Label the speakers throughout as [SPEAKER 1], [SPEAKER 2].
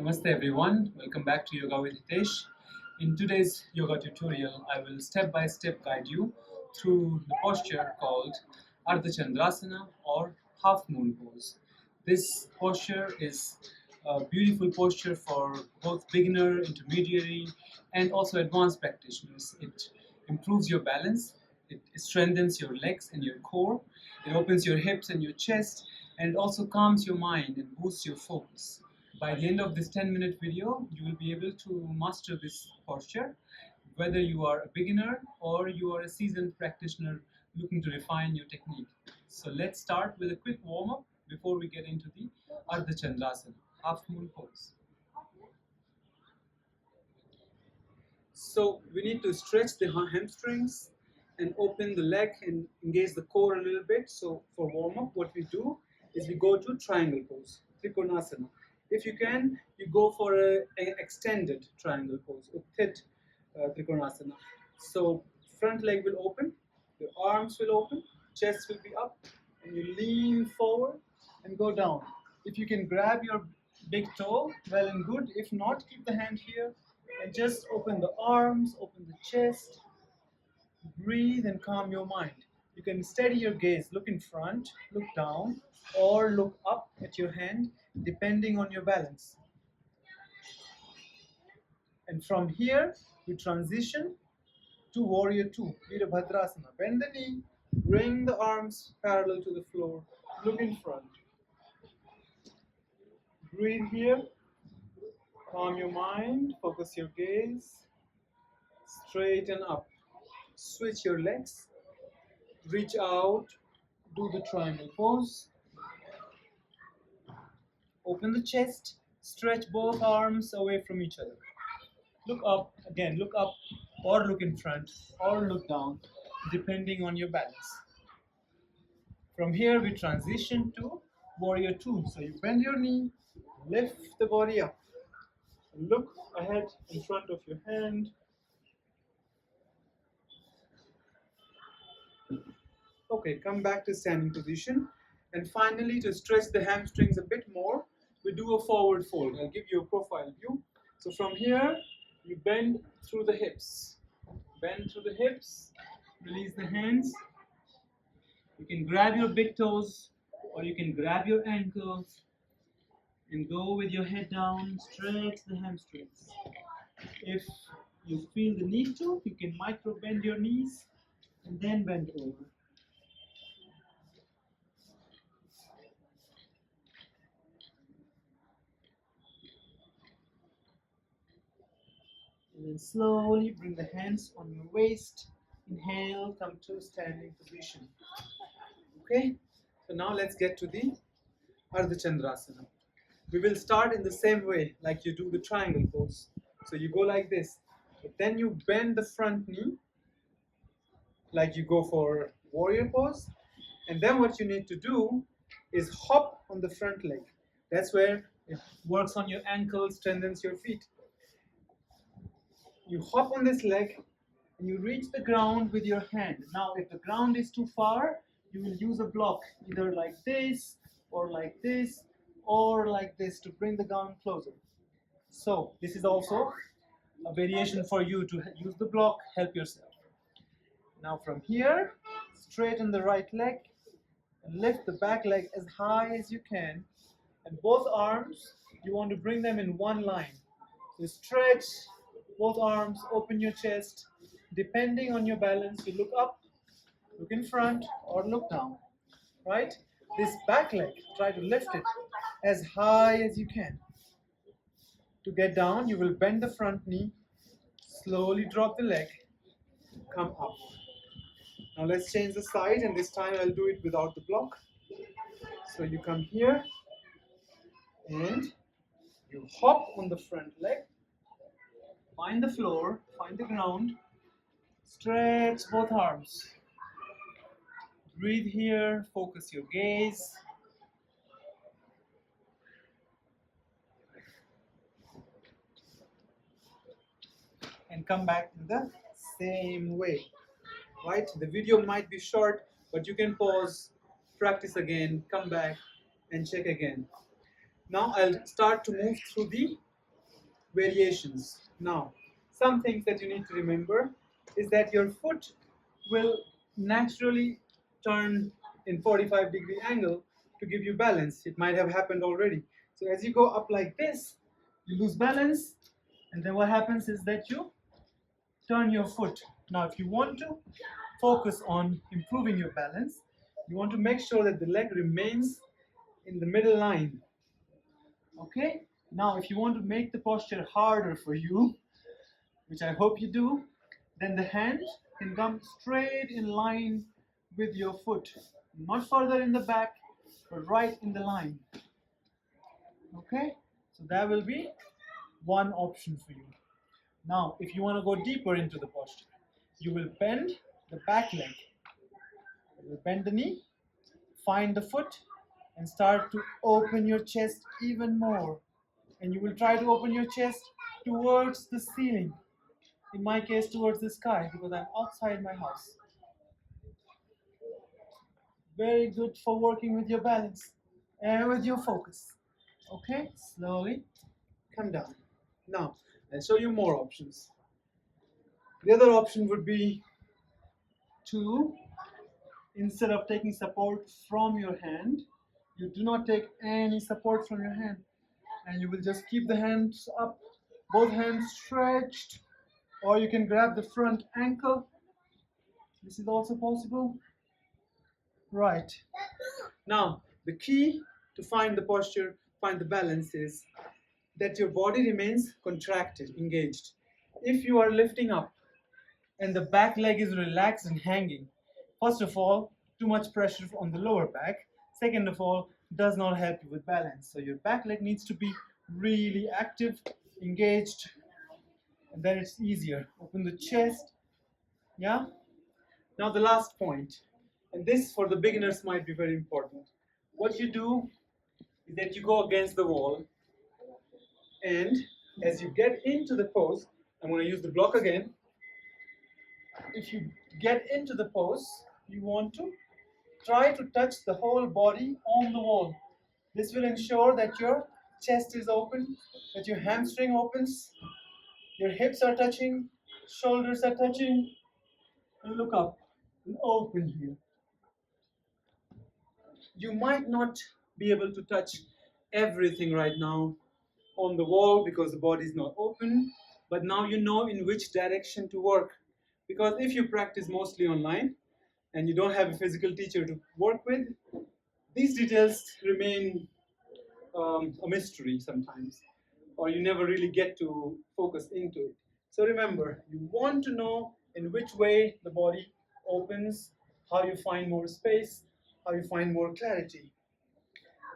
[SPEAKER 1] Namaste everyone, welcome back to Yoga with Hitesh. In today's yoga tutorial, I will step by step guide you through the posture called Ardha Chandrasana or half moon pose. This posture is a beautiful posture for both beginner, intermediary, and also advanced practitioners. It improves your balance, it strengthens your legs and your core, it opens your hips and your chest, and it also calms your mind and boosts your focus. By the end of this 10-minute video, you will be able to master this posture, whether you are a beginner or you are a seasoned practitioner looking to refine your technique. So let's start with a quick warm-up before we get into the Ardha Chandrasana, half moon pose. So we need to stretch the hamstrings and open the leg and engage the core a little bit. So for warm-up, what we do is we go to triangle pose, Trikonasana. If you can, you go for an extended triangle pose, Utthit Trikonasana. So front leg will open, your arms will open, chest will be up, and you lean forward and go down. If you can grab your big toe, well and good. If not, keep the hand here and just open the arms, open the chest, breathe and calm your mind. You can steady your gaze, look in front, look down, or look up at your hand depending on your balance. And from here, we transition to Warrior 2, Virabhadrasana. Bend the knee, bring the arms parallel to the floor, look in front. Breathe here, calm your mind, focus your gaze, straighten up. Switch your legs, reach out, do the triangle pose, open the chest, stretch both arms away from each other. Look up, again, look up or look in front or look down, depending on your balance. From here, we transition to Warrior 2. So you bend your knee, lift the body up, look ahead in front of your hand. Okay, come back to standing position. And finally, to stretch the hamstrings a bit more, we do a forward fold. I'll give you a profile view. So from here, you bend through the hips. Bend through the hips, release the hands. You can grab your big toes or you can grab your ankles and go with your head down, stretch the hamstrings. If you feel the need to, you can micro bend your knees and then bend over. And then slowly bring the hands on your waist. Inhale, come to standing position. Okay, so now let's get to the Ardha Chandrasana. We will start in the same way like you do the triangle pose. So you go like this, but then you bend the front knee like you go for warrior pose. And then what you need to do is hop on the front leg. That's where it works on your ankles, strengthens your feet. You hop on this leg and you reach the ground with your hand. Now, if the ground is too far, you will use a block, either like this, or like this, or like this to bring the ground closer. So, this is also a variation for you to use the block, help yourself. Now, from here, straighten the right leg and lift the back leg as high as you can. And both arms, you want to bring them in one line. So, stretch both arms, open your chest. Depending on your balance, you look up, look in front, or look down, right? This back leg, try to lift it as high as you can. To get down, you will bend the front knee, slowly drop the leg, come up. Now let's change the side, and this time I'll do it without the block. So you come here, and you hop on the front leg, find the floor, find the ground, stretch both arms. Breathe here, focus your gaze. And come back in the same way, right? The video might be short, but you can pause, practice again, come back and check again. Now I'll start to move through the variations. Now, some things that you need to remember is that your foot will naturally turn in 45-degree angle to give you balance. It might have happened already. So as you go up like this, you lose balance, and then what happens is that you turn your foot. Now, if you want to focus on improving your balance, you want to make sure that the leg remains in the middle line. Okay? Now, if you want to make the posture harder for you, which I hope you do, then the hand can come straight in line with your foot. Not further in the back, but right in the line. Okay? So that will be one option for you. Now, if you want to go deeper into the posture, you will bend the back leg. You will bend the knee, find the foot, and start to open your chest even more. And you will try to open your chest towards the ceiling. In my case, towards the sky, because I'm outside my house. Very good for working with your balance and with your focus. Okay, slowly come down. Now, I'll show you more options. The other option would be to, instead of taking support from your hand, you do not take any support from your hand, and you will just keep the hands up, both hands stretched, or you can grab the front ankle. This is also possible. Right. Now, the key to find the posture, find the balance is that your body remains contracted, engaged. If you are lifting up and the back leg is relaxed and hanging, first of all, too much pressure on the lower back. Second of all, does not help you with balance. So your back leg needs to be really active, engaged, and then it's easier. Open the chest. Yeah? Now the last point, and this for the beginners might be very important. What you do is that you go against the wall, and as you get into the pose, I'm going to use the block again. If you get into the pose, you want to try to touch the whole body on the wall. This will ensure that your chest is open, that your hamstring opens, your hips are touching, shoulders are touching, and look up and open here. You might not be able to touch everything right now on the wall because the body is not open, but now you know in which direction to work. Because if you practice mostly online and you don't have a physical teacher to work with, these details remain a mystery sometimes, or you never really get to focus into it. So remember, you want to know in which way the body opens, how you find more space, how you find more clarity.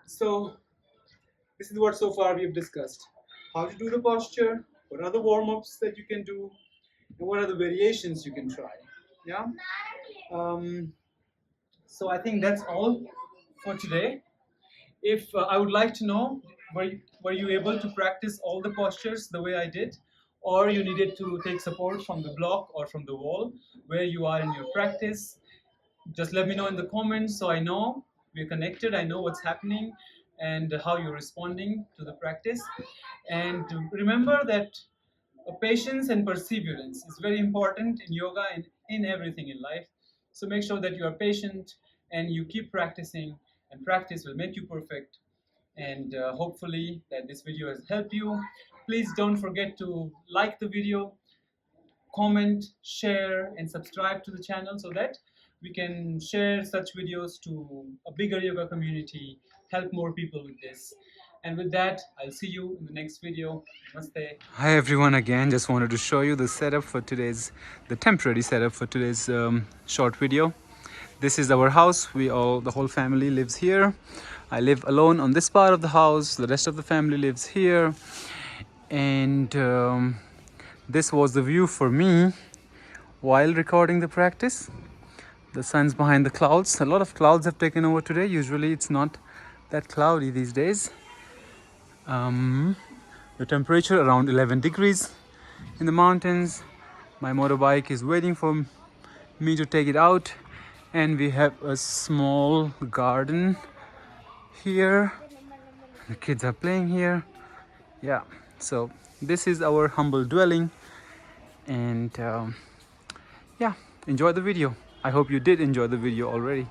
[SPEAKER 1] So this is what so far we've discussed. How to do the posture, what are the warm-ups that you can do, and what are the variations you can try. Yeah. So I think that's all for today. If I would like to know, were you able to practice all the postures the way I did, or you needed to take support from the block or from the wall, where you are in your practice? Just let me know in the comments so I know we're connected, I know what's happening and how you're responding to the practice. And remember that patience and perseverance is very important in yoga and in everything in life. So make sure that you are patient and you keep practicing, and practice will make you perfect. And hopefully that this video has helped you. Please don't forget to like the video, comment, share, and subscribe to the channel so that we can share such videos to a bigger yoga community, help more people with this. And with that, I'll see you in the next video. Namaste.
[SPEAKER 2] Hi everyone, again just wanted to show you the setup for the temporary setup for today's short video. This is our house. The whole family lives here. I live alone on this part of the house. The rest of the family lives here. And this was the view for me while recording the practice. The sun's behind the clouds. A lot of clouds have taken over today. Usually it's not that cloudy these days. The temperature around 11 degrees in the mountains. My motorbike is waiting for me to take it out, and we have a small garden here. The kids are playing here. Yeah, so this is our humble dwelling, and yeah, enjoy the video. I hope you did enjoy the video already.